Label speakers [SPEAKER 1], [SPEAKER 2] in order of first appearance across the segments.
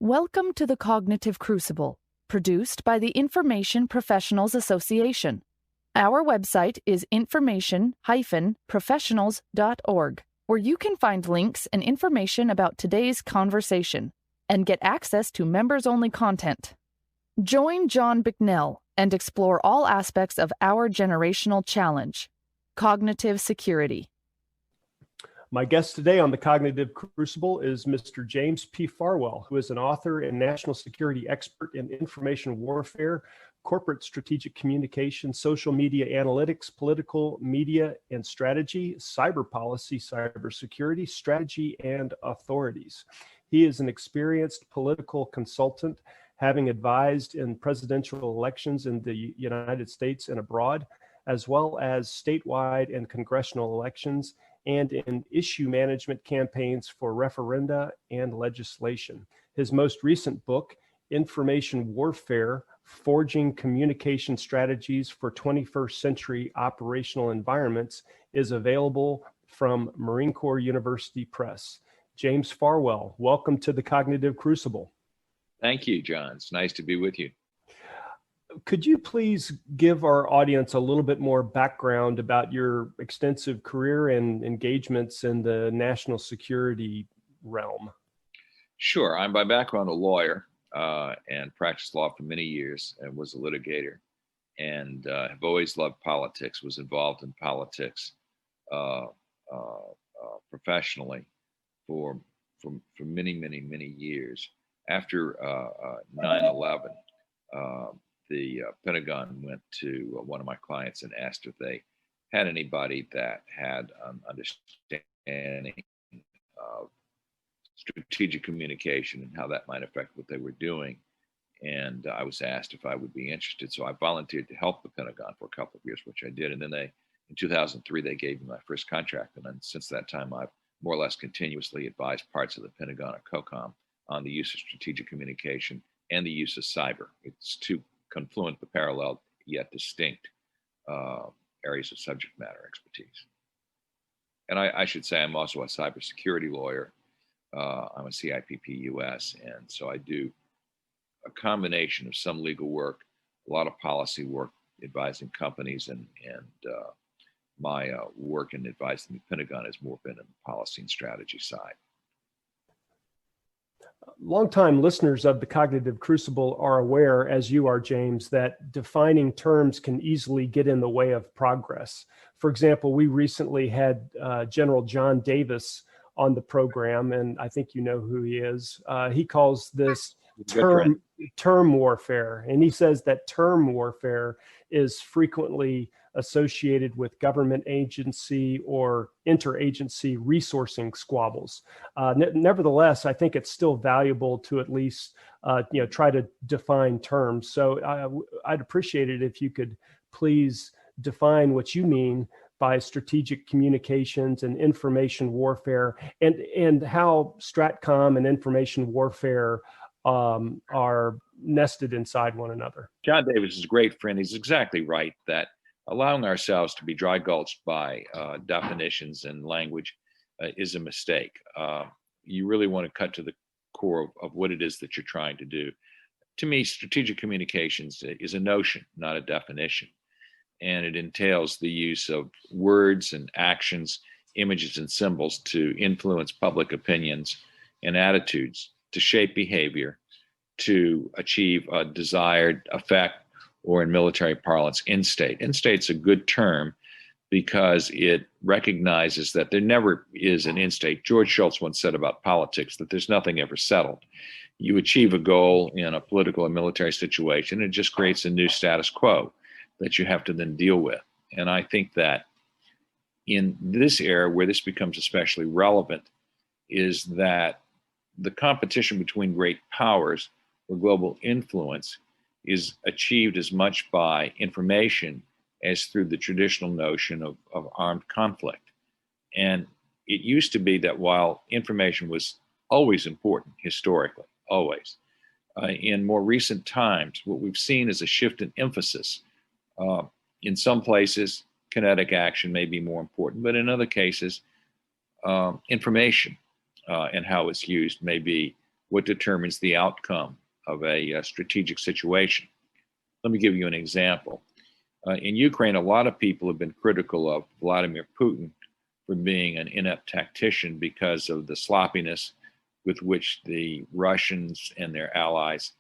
[SPEAKER 1] Welcome to the Cognitive Crucible, produced by the Information Professionals Association. Our website is information-professionals.org, where you can find links and information about today's conversation and get access to members-only content. Join John Bicknell and explore all aspects of our generational challenge, cognitive security.
[SPEAKER 2] My guest today on the Cognitive Crucible is Mr. James P. Farwell, who is an author and national security expert in information warfare, corporate strategic communication, social media analytics, political media and strategy, cyber policy, cybersecurity, strategy, and authorities. He is an experienced political consultant, having advised in presidential elections in the United States and abroad, as well as statewide and congressional elections, and in issue management campaigns for referenda and legislation. His most recent book, Information Warfare: Forging Communication Strategies for 21st Century Operational Environments, is available from Marine Corps University Press. James Farwell, welcome to the Cognitive Crucible.
[SPEAKER 3] Thank you, John. It's nice to be with you.
[SPEAKER 2] Could you please give our audience a little bit more background about your extensive career and engagements in the national security realm?
[SPEAKER 3] Sure. I'm by background a lawyer and practiced law for many years and was a litigator, and have always loved politics, was involved in politics professionally for many, many, many years. After 9/11, the Pentagon went to one of my clients and asked if they had anybody that had an understanding of strategic communication and how that might affect what they were doing. And I was asked if I would be interested. So I volunteered to help the Pentagon for a couple of years, which I did. And then in 2003, they gave me my first contract. And then since that time, I've more or less continuously advised parts of the Pentagon or COCOM on the use of strategic communication and the use of cyber. It's two confluent but parallel yet distinct areas of subject matter expertise. And I should say I'm also a cybersecurity lawyer. I'm a CIPP US, and so I do a combination of some legal work, a lot of policy work, advising companies, and my work in advising the Pentagon has more been in the policy and strategy side.
[SPEAKER 2] Longtime listeners of the Cognitive Crucible are aware, as you are, James, that defining terms can easily get in the way of progress. For example, we recently had General John Davis on the program, and I think you know who he is. He calls this term warfare, and he says that term warfare is frequently associated with government agency or interagency resourcing squabbles. Nevertheless, I think it's still valuable to at least try to define terms. So I'd appreciate it if you could please define what you mean by strategic communications and information warfare, and how Stratcom and information warfare are nested inside one another.
[SPEAKER 3] John Davis is a great friend. He's exactly right that allowing ourselves to be dry gulched by definitions and language is a mistake. You really want to cut to the core of what it is that you're trying to do. To me, strategic communications is a notion, not a definition. And it entails the use of words and actions, images and symbols to influence public opinions and attitudes, to shape behavior, to achieve a desired effect, or in military parlance, end state. End state's a good term because it recognizes that there never is an end state. George Shultz once said about politics that there's nothing ever settled. You achieve a goal in a political and military situation, it just creates a new status quo that you have to then deal with. And I think that in this era where this becomes especially relevant is that the competition between great powers for global influence is achieved as much by information as through the traditional notion of armed conflict. And it used to be that while information was always important historically, always, in more recent times, what we've seen is a shift in emphasis. In some places, kinetic action may be more important, but in other cases, information and how it's used may be what determines the outcome of a strategic situation. Let me give you an example. In Ukraine, a lot of people have been critical of Vladimir Putin for being an inept tactician because of the sloppiness with which the Russians and their allies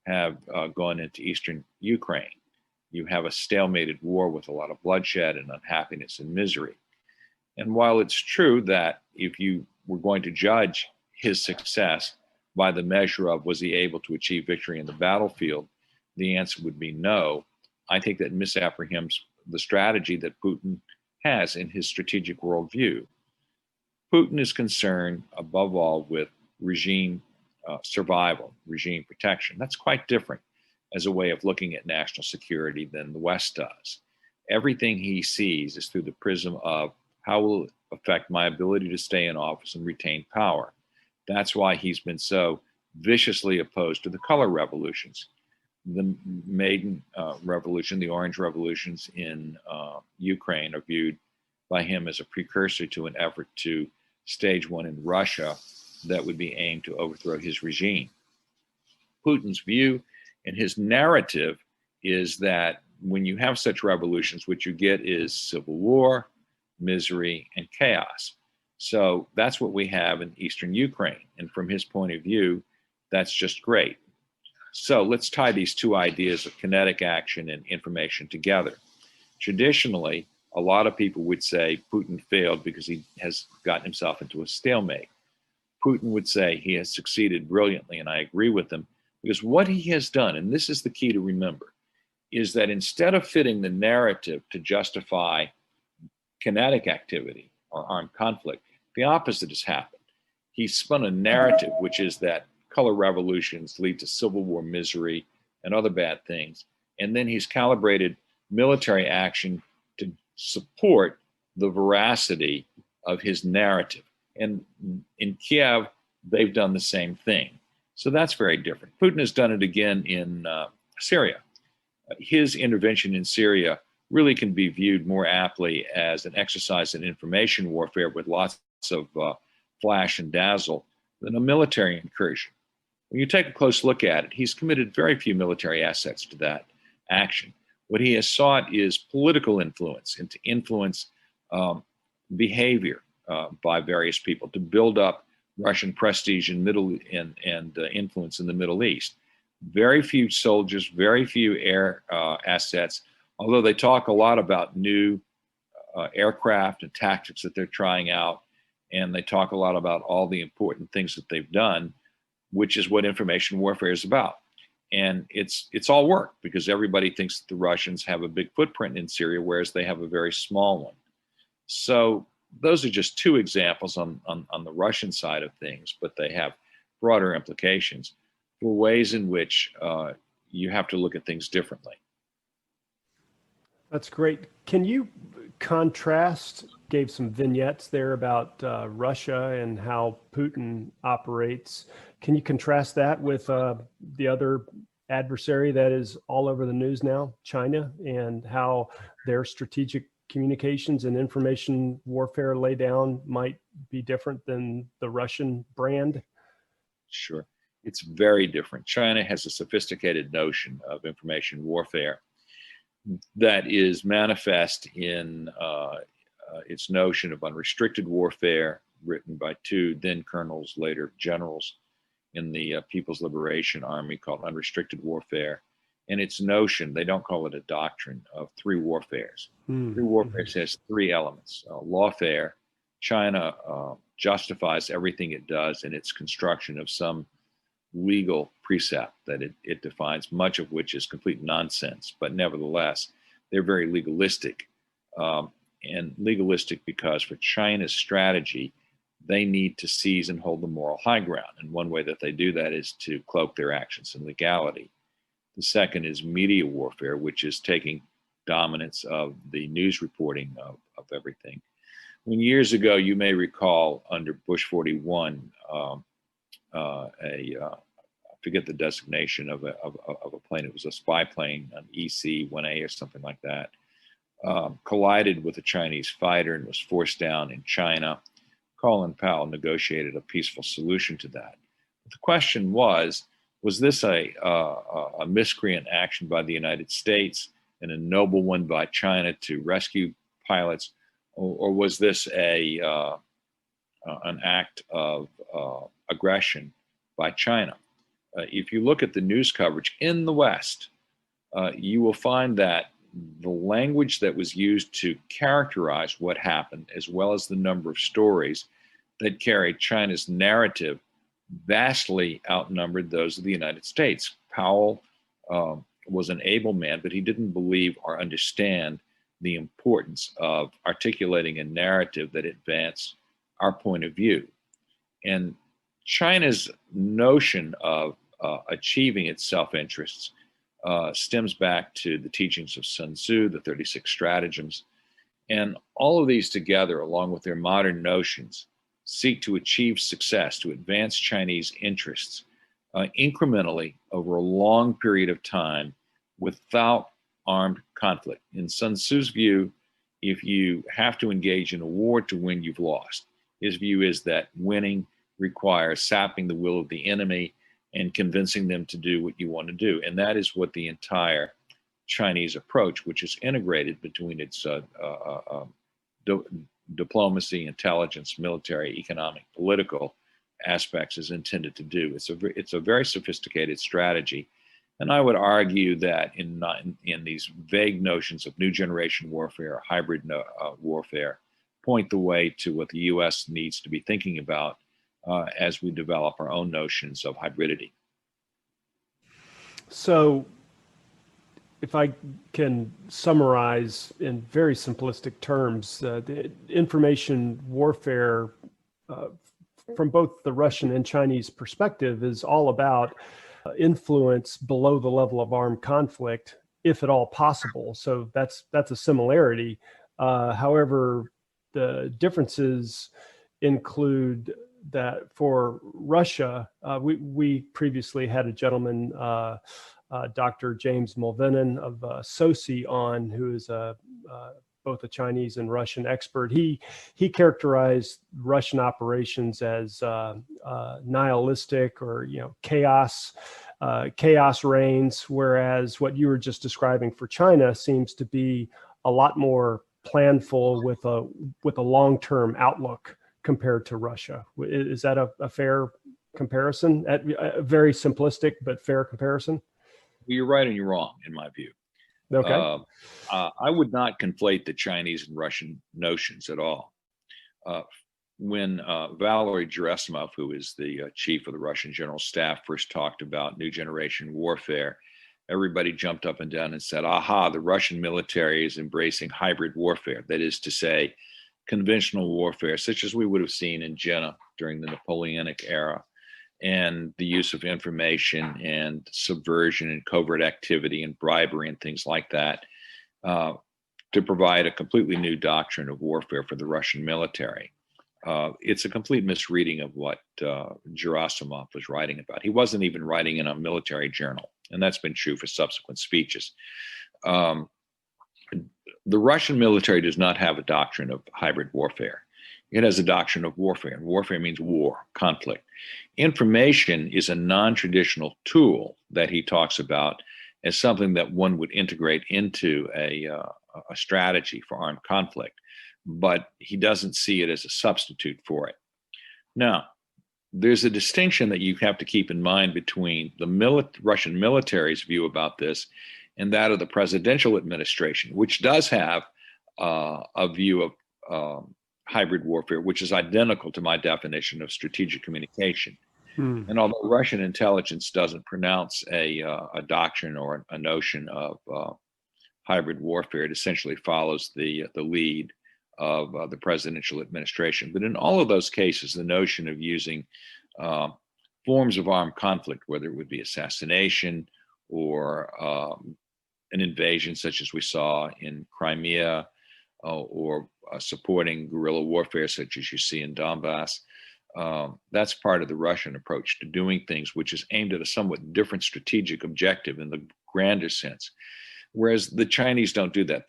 [SPEAKER 3] have gone into eastern Ukraine. You have a stalemated war with a lot of bloodshed and unhappiness and misery. And while it's true that if you were going to judge his success by the measure of was he able to achieve victory in the battlefield, the answer would be no. I think that misapprehends the strategy that Putin has in his strategic worldview. Putin is concerned above all with regime survival, regime protection. That's quite different as a way of looking at national security than the West does. Everything he sees is through the prism of how will it affect my ability to stay in office and retain power. That's why he's been so viciously opposed to the color revolutions. The Maidan Revolution, the Orange Revolutions in Ukraine are viewed by him as a precursor to an effort to stage one in Russia that would be aimed to overthrow his regime. Putin's view and his narrative is that when you have such revolutions, what you get is civil war, misery, and chaos. So that's what we have in eastern Ukraine. And from his point of view, that's just great. So let's tie these two ideas of kinetic action and information together. Traditionally, a lot of people would say Putin failed because he has gotten himself into a stalemate. Putin would say he has succeeded brilliantly, and I agree with him, because what he has done, and this is the key to remember, is that instead of fitting the narrative to justify kinetic activity or armed conflict, the opposite has happened. He spun a narrative, which is that color revolutions lead to civil war misery and other bad things. And then he's calibrated military action to support the veracity of his narrative. And in Kiev, they've done the same thing. So that's very different. Putin has done it again in Syria. His intervention in Syria really can be viewed more aptly as an exercise in information warfare with lots of flash and dazzle than a military incursion. When you take a close look at it, he's committed very few military assets to that action. What he has sought is political influence and to influence behavior by various people to build up Russian prestige and influence in the Middle East. Very few soldiers, very few air assets, although they talk a lot about new aircraft and tactics that they're trying out, and they talk a lot about all the important things that they've done, which is what information warfare is about. And it's all work because everybody thinks that the Russians have a big footprint in Syria, whereas they have a very small one. So those are just two examples on the Russian side of things, but they have broader implications for ways in which you have to look at things differently.
[SPEAKER 2] That's great. Can you contrast, gave some vignettes there about Russia and how Putin operates. Can you contrast that with the other adversary that is all over the news now, China, and how their strategic communications and information warfare laydown might be different than the Russian brand?
[SPEAKER 3] Sure. It's very different. China has a sophisticated notion of information warfare that is manifest in its notion of unrestricted warfare, written by two then colonels, later generals in the People's Liberation Army, called unrestricted warfare. And its notion, they don't call it a doctrine, of three warfares. Three warfares has three elements. Lawfare, China justifies everything it does in its construction of some legal precept that it defines, much of which is complete nonsense, but nevertheless, they're very legalistic. And legalistic because for China's strategy, they need to seize and hold the moral high ground. And one way that they do that is to cloak their actions in legality. The second is media warfare, which is taking dominance of the news reporting of everything. When years ago, you may recall under Bush 41, I forget the designation of a plane. It was a spy plane, an EC-1A or something like that, collided with a Chinese fighter and was forced down in China. Colin Powell negotiated a peaceful solution to that. the question was this a miscreant action by the United States and a noble one by China to rescue pilots, or was this an act of aggression by China? If you look at the news coverage in the West, you will find that the language that was used to characterize what happened, as well as the number of stories that carried China's narrative, vastly outnumbered those of the United States. Powell was an able man, but he didn't believe or understand the importance of articulating a narrative that advanced our point of view. And China's notion of achieving its self-interests stems back to the teachings of Sun Tzu, the 36 stratagems. And all of these together, along with their modern notions, seek to achieve success, to advance Chinese interests incrementally over a long period of time without armed conflict. In Sun Tzu's view, if you have to engage in a war to win, you've lost. His view is that winning requires sapping the will of the enemy and convincing them to do what you want to do. And that is what the entire Chinese approach, which is integrated between its diplomacy, intelligence, military, economic, political aspects, is intended to do. It's a very sophisticated strategy. And I would argue that in these vague notions of new generation warfare, hybrid warfare, point the way to what the U.S. needs to be thinking about as we develop our own notions of hybridity.
[SPEAKER 2] So, if I can summarize in very simplistic terms, the information warfare from both the Russian and Chinese perspective is all about influence below the level of armed conflict, if at all possible. So that's a similarity. However, the differences include that for Russia, we previously had a gentleman, Dr. James Mulvinen of SOCI on, who is both a Chinese and Russian expert. He characterized Russian operations as nihilistic, or chaos reigns, whereas what you were just describing for China seems to be a lot more planful with a long-term outlook compared to Russia. Is that a fair comparison? A very simplistic but fair comparison?
[SPEAKER 3] You're right and you're wrong, in my view.
[SPEAKER 2] Okay.
[SPEAKER 3] I would not conflate the Chinese and Russian notions at all. When Valery Gerasimov, who is the chief of the Russian General Staff, first talked about new generation warfare, everybody jumped up and down and said, aha, the Russian military is embracing hybrid warfare. That is to say, conventional warfare, such as we would have seen in Jena during the Napoleonic era, and the use of information and subversion and covert activity and bribery and things like that, to provide a completely new doctrine of warfare for the Russian military. It's a complete misreading of what Gerasimov was writing about. He wasn't even writing in a military journal, and that's been true for subsequent speeches. The Russian military does not have a doctrine of hybrid warfare. It has a doctrine of warfare, and warfare means war, conflict. Information is a non-traditional tool that he talks about as something that one would integrate into a strategy for armed conflict, but he doesn't see it as a substitute for it. Now, there's a distinction that you have to keep in mind between the Russian military's view about this and that of the presidential administration, which does have a view of hybrid warfare, which is identical to my definition of strategic communication. And although Russian intelligence doesn't pronounce a doctrine or a notion of hybrid warfare, it essentially follows the lead of the presidential administration. But in all of those cases, the notion of using forms of armed conflict, whether it would be assassination or an invasion such as we saw in Crimea, or supporting guerrilla warfare such as you see in Donbass, that's part of the Russian approach to doing things, which is aimed at a somewhat different strategic objective in the grander sense. Whereas the Chinese don't do that.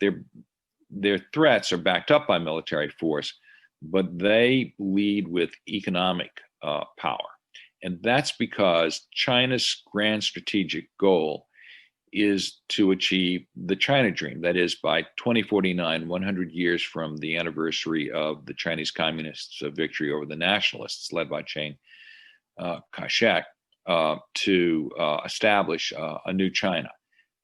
[SPEAKER 3] Their threats are backed up by military force, but they lead with economic power. And that's because China's grand strategic goal is to achieve the China dream. That is, by 2049, 100 years from the anniversary of the Chinese Communists' victory over the nationalists led by Chiang Kai-shek, to establish a new China.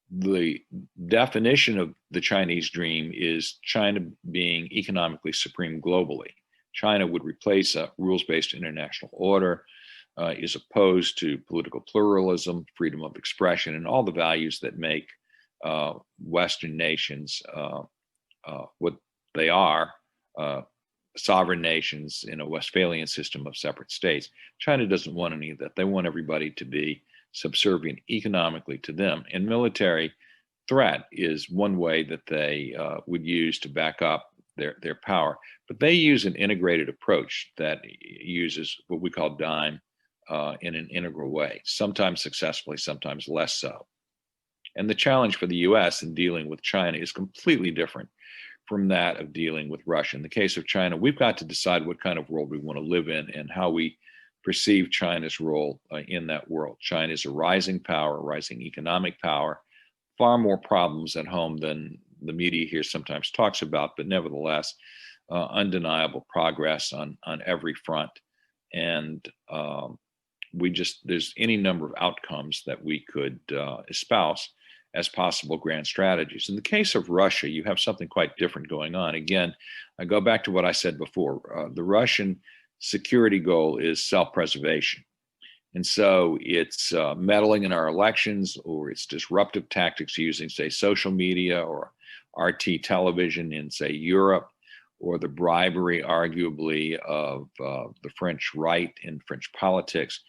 [SPEAKER 3] The definition of the Chinese dream is China being economically supreme globally. China would replace a rules-based international order, is opposed to political pluralism, freedom of expression, and all the values that make Western nations what they are, sovereign nations in a Westphalian system of separate states. China doesn't want any of that. They want everybody to be subservient economically to them. And military threat is one way that they would use to back up their power. But they use an integrated approach that uses what we call DIME in an integral way, sometimes successfully, sometimes less so. And the challenge for the US in dealing with China is completely different from that of dealing with Russia. In the case of China, we've got to decide what kind of world we want to live in and how we perceive China's role in that world. China is a rising power, a rising economic power, far more problems at home than the media here sometimes talks about, but nevertheless, undeniable progress on every front. And there's any number of outcomes that we could espouse as possible grand strategies. In the case of Russia, you have something quite different going on. Again, I go back to what I said before. The Russian security goal is self-preservation. And so it's meddling in our elections, or it's disruptive tactics using, say, social media or RT television in, say, Europe, or the bribery, arguably, of the French right in French politics,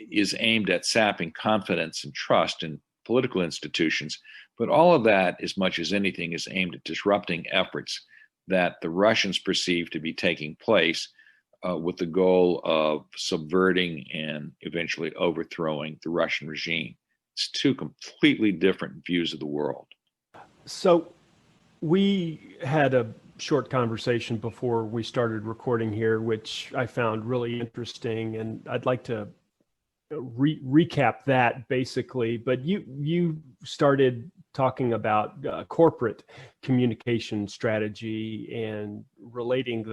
[SPEAKER 3] is aimed at sapping confidence and trust in political institutions. But all of that, as much as anything, is aimed at disrupting efforts that the Russians perceive to be taking place with the goal of subverting and eventually overthrowing the Russian regime. It's two completely different views of the world.
[SPEAKER 2] So we had a short conversation before we started recording here, which I found really interesting, and I'd like to recap that basically. But you started talking about corporate communication strategy and relating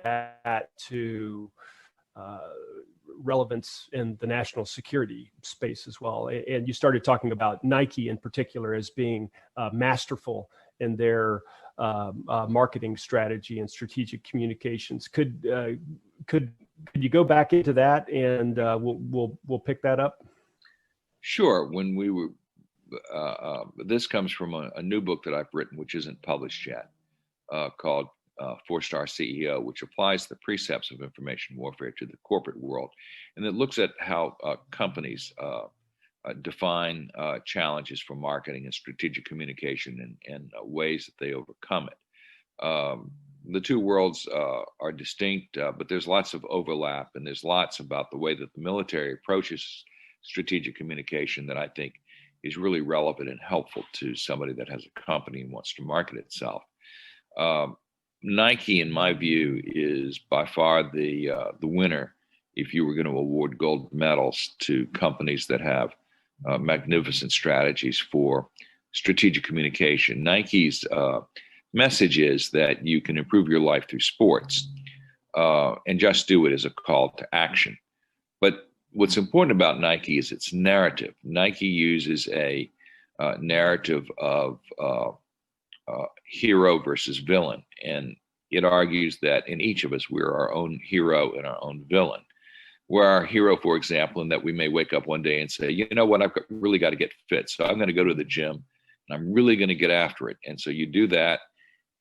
[SPEAKER 2] that to relevance in the national security space as well. And you started talking about Nike in particular as being masterful in their marketing strategy and strategic communications. Could you go back into that, and we'll pick that up?
[SPEAKER 3] Sure. When we were, this comes from a new book that I've written, which isn't published yet, called 4-Star CEO, which applies the precepts of information warfare to the corporate world, and it looks at how companies define challenges for marketing and strategic communication and ways that they overcome it. The two worlds are distinct, but there's lots of overlap, and there's lots about the way that the military approaches strategic communication that I think is really relevant and helpful to somebody that has a company and wants to market itself. Nike, in my view, is by far the winner if you were going to award gold medals to companies that have magnificent strategies for strategic communication. Nike's message is that you can improve your life through sports, and just do it as a call to action. But what's important about Nike is its narrative. Nike uses a narrative of hero versus villain, and it argues that in each of us, we're our own hero and our own villain. We're our hero, for example, in that we may wake up one day and say, you know what, I've really got to get fit, so I'm going to go to the gym and I'm really going to get after it. And so you do that,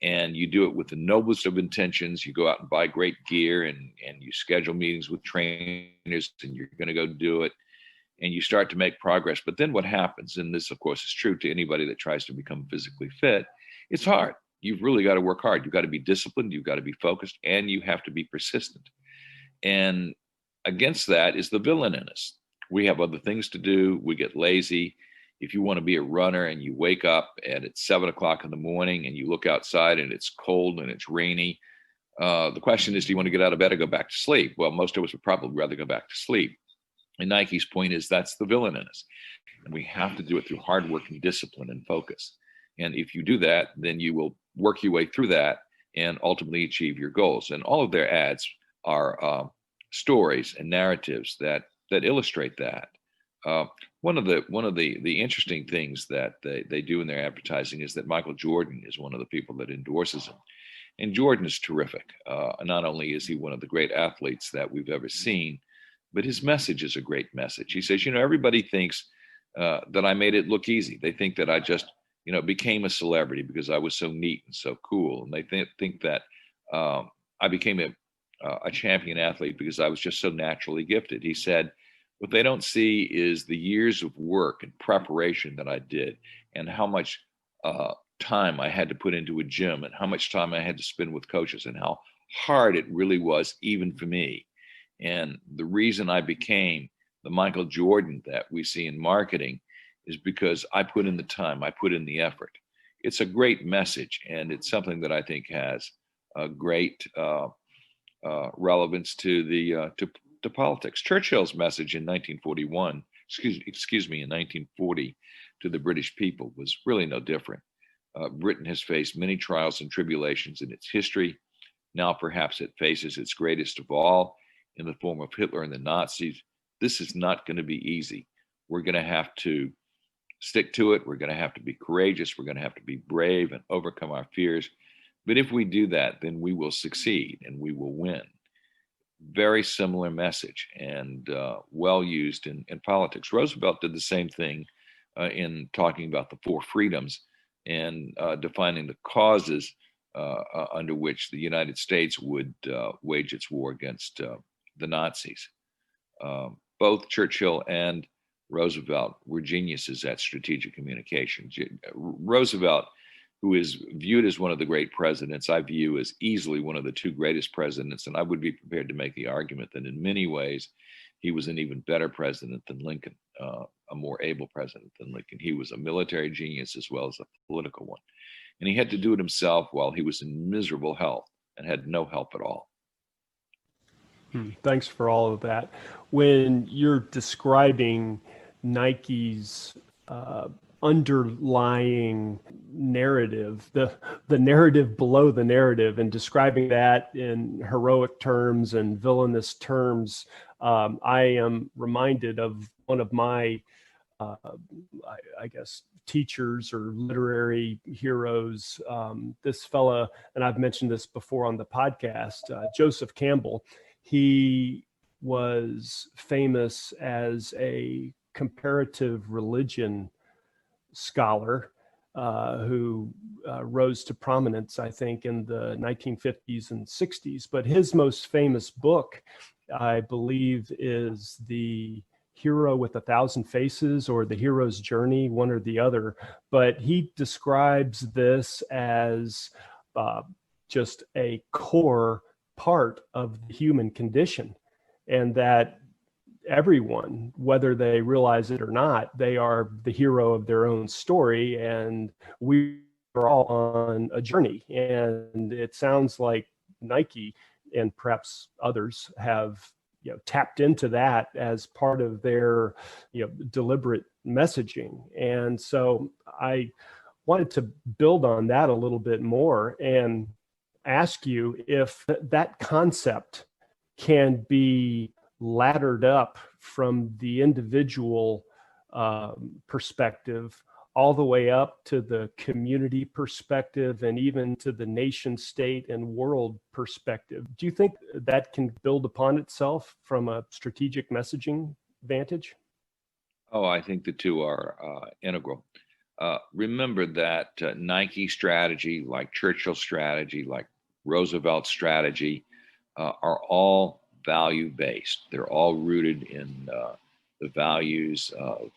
[SPEAKER 3] and you do it with the noblest of intentions. You go out and buy great gear, and you schedule meetings with trainers, and you're going to go do it, and you start to make progress. But then what happens, and this of course is true to anybody that tries to become physically fit, it's hard. You've really got to work hard. You've got to be disciplined. You've got to be focused, and you have to be persistent. And against that is the villain in us. We have other things to do. We get lazy. If you want to be a runner and you wake up and it's 7 o'clock in the morning and you look outside and it's cold and it's rainy, The question is, do you want to get out of bed or go back to sleep? Well, most of us would probably rather go back to sleep. And Nike's point is that's the villain in us. And we have to do it through hard work and discipline and focus. And if you do that, then you will work your way through that and ultimately achieve your goals. And all of their ads are stories and narratives that illustrate that. One of the interesting things that they do in their advertising is that Michael Jordan is one of the people that endorses them. And Jordan is terrific. Not only is he one of the great athletes that we've ever seen, but his message is a great message. He says, everybody thinks that I made it look easy. They think that I just, became a celebrity because I was so neat and so cool. And they think that I became a champion athlete because I was just so naturally gifted. He said, what they don't see is the years of work and preparation that I did and how much time I had to put into a gym and how much time I had to spend with coaches and how hard it really was even for me. And the reason I became the Michael Jordan that we see in marketing is because I put in the time, I put in the effort. It's a great message, and it's something that I think has a great relevance to politics. Churchill's message in 1941, in 1940 to the British people was really no different. Britain has faced many trials and tribulations in its history. Now perhaps it faces its greatest of all in the form of Hitler and the Nazis. This is not going to be easy. We're going to have to stick to it. We're going to have to be courageous. We're going to have to be brave and overcome our fears. But if we do that, then we will succeed and we will win. Very similar message and well used in politics. Roosevelt did the same thing in talking about the four freedoms and defining the causes under which the United States would wage its war against the Nazis. Both Churchill and Roosevelt were geniuses at strategic communication. Roosevelt, who is viewed as one of the great presidents, I view as easily one of the two greatest presidents, and I would be prepared to make the argument that in many ways he was an even better president than Lincoln, a more able president than Lincoln. He was a military genius as well as a political one. And he had to do it himself while he was in miserable health and had no help at all.
[SPEAKER 2] Thanks for all of that. When you're describing Nike's underlying narrative, the narrative below the narrative, and describing that in heroic terms and villainous terms, I am reminded of one of my, I guess, teachers or literary heroes. This fella, and I've mentioned this before on the podcast, Joseph Campbell. He was famous as a comparative religion scholar who rose to prominence, I think, in the 1950s and 60s. But his most famous book, I believe, is The Hero with a Thousand Faces or The Hero's Journey, one or the other. But he describes this as just a core part of the human condition, and that everyone, whether they realize it or not, they are the hero of their own story, and we are all on a journey. And it sounds like Nike and perhaps others have tapped into that as part of their deliberate messaging. And so I wanted to build on that a little bit more and ask you if that concept can be laddered up from the individual perspective all the way up to the community perspective and even to the nation state and world perspective. Do you think that can build upon itself from a strategic messaging vantage?
[SPEAKER 3] Oh, I think the two are integral. Remember that Nike strategy, like Churchill's strategy, like Roosevelt's strategy, are all value-based. They're all rooted in the values of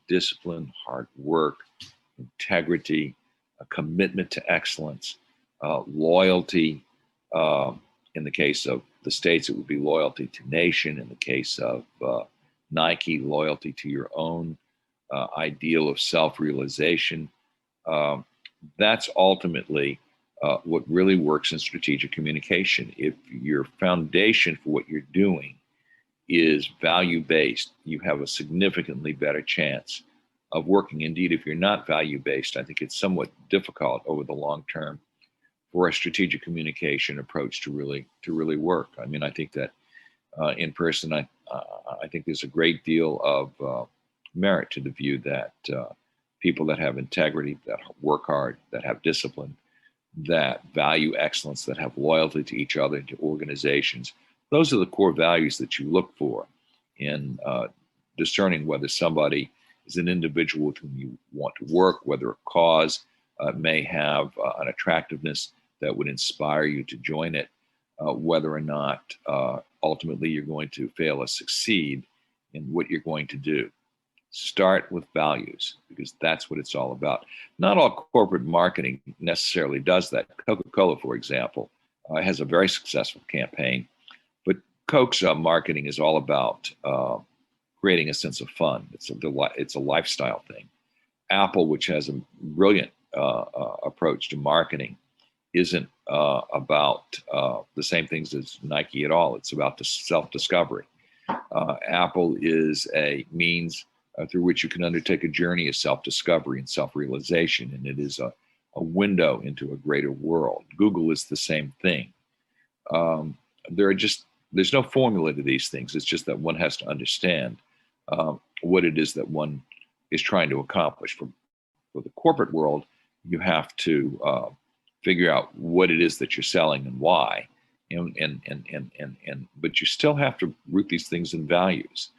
[SPEAKER 3] discipline, hard work, integrity, a commitment to excellence, loyalty. In the case of the states, it would be loyalty to nation. In the case of Nike, loyalty to your own ideal of self-realization. That's ultimately what really works in strategic communication. If your foundation for what you're doing is value-based, you have a significantly better chance of working. Indeed, if you're not value-based, I think it's somewhat difficult over the long term for a strategic communication approach to really work. I mean, I think that in person, I think there's a great deal of merit to the view that people that have integrity, that work hard, that have discipline, that value excellence, that have loyalty to each other and to organizations, those are the core values that you look for in discerning whether somebody is an individual with whom you want to work, whether a cause may have an attractiveness that would inspire you to join it, whether or not ultimately you're going to fail or succeed in what you're going to do. Start with values, because that's what it's all about. Not all corporate marketing necessarily does that. Coca-Cola, for example, has a very successful campaign, but Coke's marketing is all about creating a sense of fun. It's a lifestyle thing. Apple, which has a brilliant approach to marketing, isn't about the same things as Nike at all. It's about the self-discovery. Apple is a means through which you can undertake a journey of self-discovery and self-realization, and it is a window into a greater world. Google is the same thing. There's no formula to these things. It's just that one has to understand what it is that one is trying to accomplish. For the corporate world, you have to figure out what it is that you're selling and why, but you still have to root these things in values.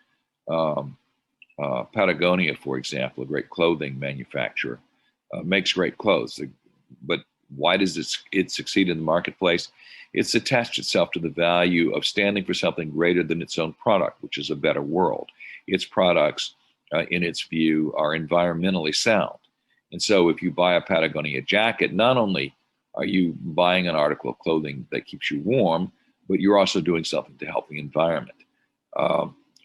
[SPEAKER 3] Patagonia, for example, a great clothing manufacturer, makes great clothes, but why does it succeed in the marketplace? It's attached itself to the value of standing for something greater than its own product, which is a better world. Its products, in its view, are environmentally sound. And so if you buy a Patagonia jacket, not only are you buying an article of clothing that keeps you warm, but you're also doing something to help the environment.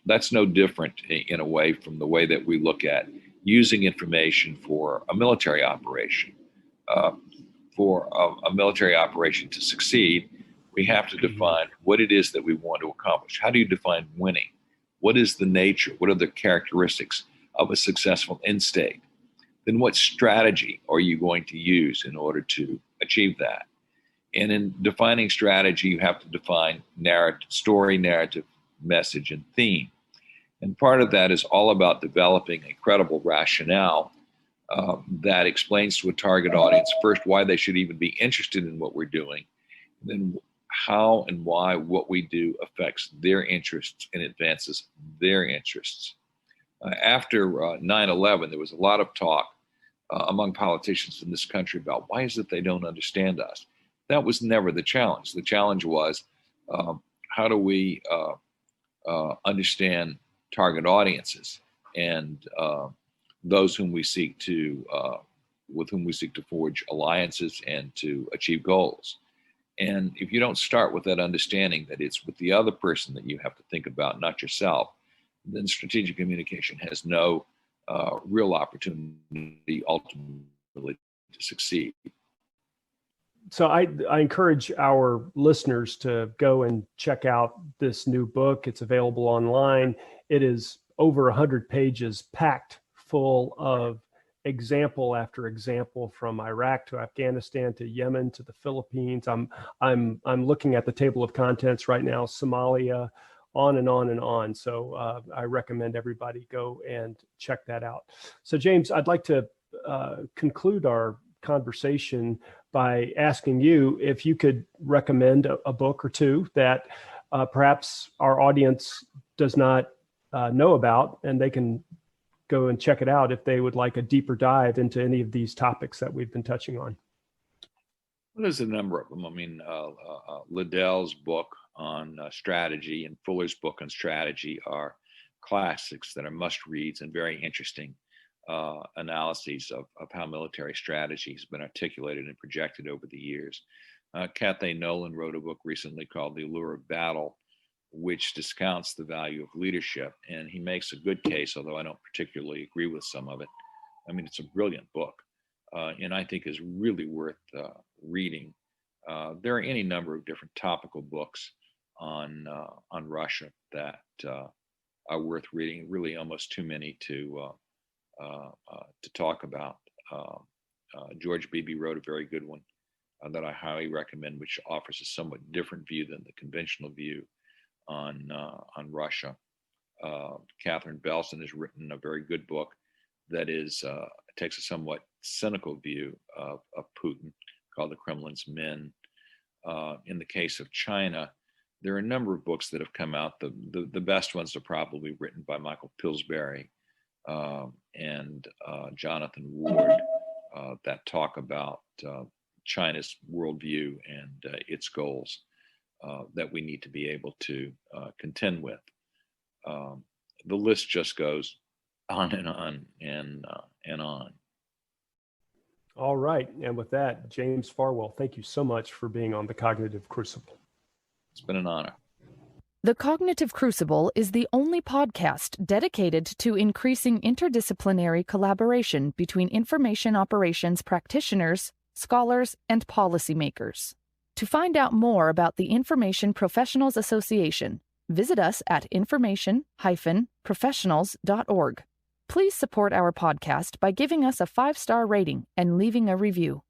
[SPEAKER 3] That's no different in a way from the way that we look at using information for a military operation. For a military operation to succeed, we have to define what it is that we want to accomplish. How do you define winning? What is the nature? What are the characteristics of a successful end state? Then what strategy are you going to use in order to achieve that? And in defining strategy, you have to define narrative, story, narrative, message, and theme. And part of that is all about developing a credible rationale that explains to a target audience first why they should even be interested in what we're doing, and then how and why what we do affects their interests and advances their interests. After 9/11, there was a lot of talk among politicians in this country about why is it they don't understand us. That was never the challenge. The challenge was how do we understand target audiences and those whom we seek to, with whom we seek to forge alliances and to achieve goals. And if you don't start with that understanding that it's with the other person that you have to think about, not yourself, then strategic communication has no real opportunity ultimately to succeed.
[SPEAKER 2] So I encourage our listeners to go and check out this new book. It's available online. It is over 100 pages, packed full of example after example, from Iraq to Afghanistan to Yemen to the Philippines. I'm looking at the table of contents right now, Somalia, on and on and on. So I recommend everybody go and check that out. So James, I'd like to conclude our conversation by asking you if you could recommend a book or two that perhaps our audience does not know about, and they can go and check it out if they would like a deeper dive into any of these topics that we've been touching on.
[SPEAKER 3] Well, there's a number of them. I mean, Liddell's book on strategy and Fuller's book on strategy are classics that are must-reads and very interesting analyses of how military strategy has been articulated and projected over the years. Cathay Nolan wrote a book recently called The Allure of Battle, which discounts the value of leadership. And he makes a good case, although I don't particularly agree with some of it. I mean, it's a brilliant book, and I think is really worth reading. There are any number of different topical books on Russia that are worth reading. Really, almost too many to talk about. George Beebe wrote a very good one that I highly recommend, which offers a somewhat different view than the conventional view on Russia. Catherine Belson has written a very good book that takes a somewhat cynical view of Putin, called The Kremlin's Men. In the case of China, there are a number of books that have come out. The best ones are probably written by Michael Pillsbury and Jonathan Ward that talk about China's worldview and its goals that we need to be able to contend with. The list just goes on and on and on.
[SPEAKER 2] All right. And with that, James Farwell, thank you so much for being on the Cognitive Crucible.
[SPEAKER 3] It's been an honor.
[SPEAKER 1] The Cognitive Crucible is the only podcast dedicated to increasing interdisciplinary collaboration between information operations practitioners, scholars, and policymakers. To find out more about the Information Professionals Association, visit us at information-professionals.org. Please support our podcast by giving us a 5-star rating and leaving a review.